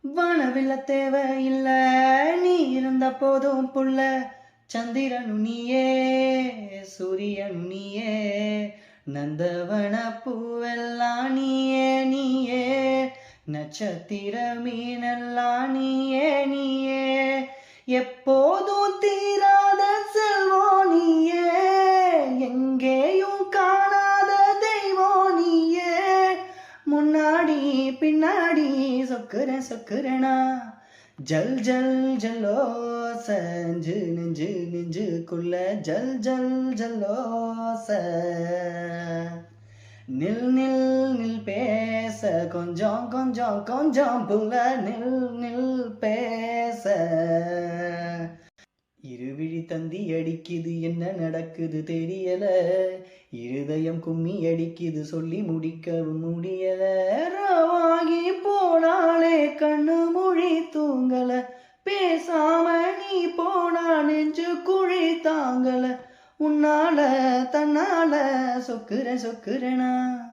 வானவில்ல தேவையில்ல, நீ இருந்த போதும் புள்ள. சந்திரனு நீயே, சூரியனு நீயே, நந்தவன பூவெல்லாம் நீயே நீயே, நட்சத்திர மீனெல்லாம் நீயே நீயே, எப்போதும் தீராத செல்வம் நீயே, எங்கேயும் காணாத தெய்வம் நீயே, முன்னாடி பின்னாடி சொக்குறனா, ஜல் ஜல் ஜல்லோச, நெஞ்சு நெஞ்சு நெஞ்சுக்குள்ள ஜல் ஜல் ஜல்லோச, நில் நில் நில் பேச, கொஞ்சம் கொஞ்சம் கொஞ்சம் புள்ள, நில் நில் பேச. இருவிழி தந்தி அடிக்குது, என்ன நடக்குது தெரியல, இருதயம் கும்மி அடிக்குது, சொல்லி முடிக்கவும் முடியல, ராவாகி போனாலே கண்ணு மொழி தூங்கல, பேசாம நீ போனா நெஞ்சு குழி தாங்கல, உன்னால தன்னால சொக்குறனா.